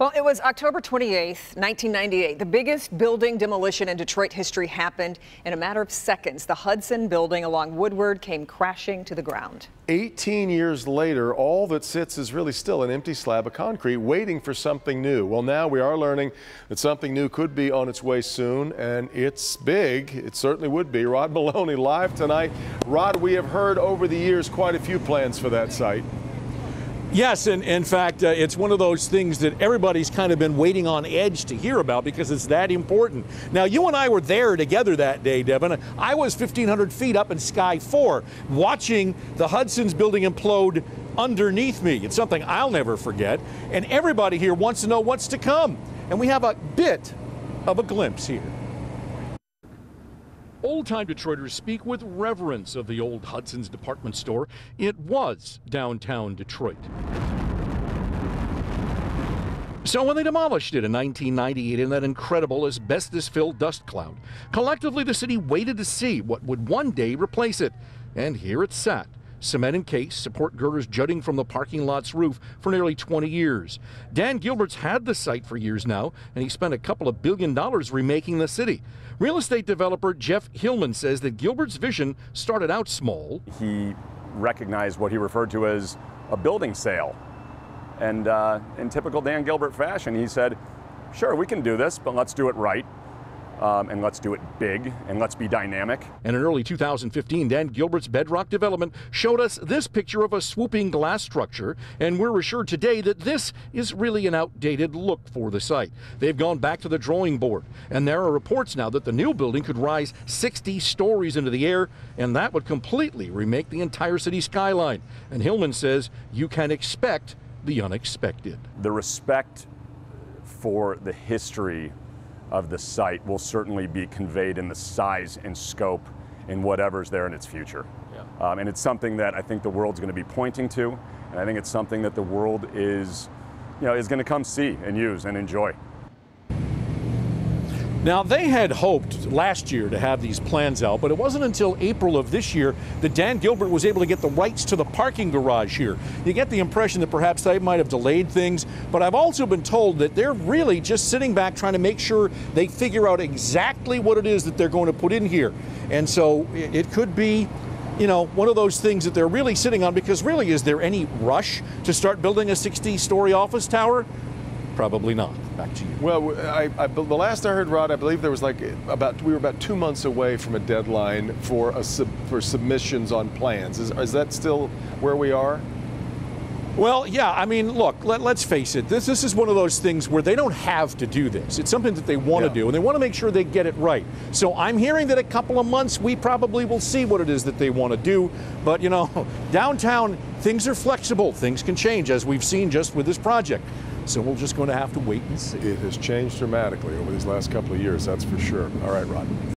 Well, it was October 28th, 1998. The biggest building demolition in Detroit history happened in a matter of seconds. The Hudson building along Woodward came crashing to the ground. 18 years later, all that sits is really still an empty slab of concrete waiting for something new. Well, now we are learning that something new could be on its way soon, and it's big. It certainly would be. Rod Maloney live tonight. Rod, we have heard over the years quite a few plans for that site. Yes, and in fact, it's one of those things that everybody's kind of been waiting on edge to hear about because it's that important. Now, you and I were there together that day, Devin. I was 1,500 feet up in Sky 4 watching the Hudson's building implode underneath me. It's something I'll never forget. And everybody here wants to know what's to come. And we have a bit of a glimpse here. Old-time Detroiters speak with reverence of the old Hudson's department store. It was downtown Detroit. So when they demolished it in 1998 in that incredible asbestos-filled dust cloud, collectively the city waited to see what would one day replace it. And here it sat. Cement encased, support girders jutting from the parking lot's roof for nearly 20 years. Dan Gilbert's had the site for years now, and he spent a couple of $1 billion remaking the city. Real estate developer Jeff Hillman says that Gilbert's vision started out small. He recognized what he referred to as a building sale. And in typical Dan Gilbert fashion, he said, sure, we can do this, but let's do it right. And let's do it big, and let's be dynamic. And in early 2015, Dan Gilbert's Bedrock development showed us this picture of a swooping glass structure, and we're assured today that this is really an outdated look for the site. They've gone back to the drawing board, and there are reports now that the new building could rise 60 stories into the air, and that would completely remake the entire city skyline. And Hillman says you can expect the unexpected. The respect for the history of the site will certainly be conveyed in the size and scope in whatever's there in its future. Yeah. And it's something that I think the world's going to be pointing to, and I think it's something that the world is going to come see and use and enjoy. Now, they had hoped last year to have these plans out, but it wasn't until April of this year that Dan Gilbert was able to get the rights to the parking garage here. You get the impression that perhaps they might have delayed things, but I've also been told that they're really just sitting back trying to make sure they figure out exactly what it is that they're going to put in here. And so it could be, one of those things that they're really sitting on, because really, is there any rush to start building a 60-story office tower? Probably not. Back to you. Well, the last I heard, Rod, I believe there was we were about 2 months away from a deadline for submissions on plans. Is that still where we are? Well, yeah, I mean, look, let's face it. This is one of those things where they don't have to do this. It's something that they want to do, and they want to make sure they get it right. So I'm hearing that a couple of months, we probably will see what it is that they want to do. But, downtown, things are flexible. Things can change, as we've seen just with this project. So we're just going to have to wait and see. It has changed dramatically over these last couple of years, that's for sure. All right, Rod.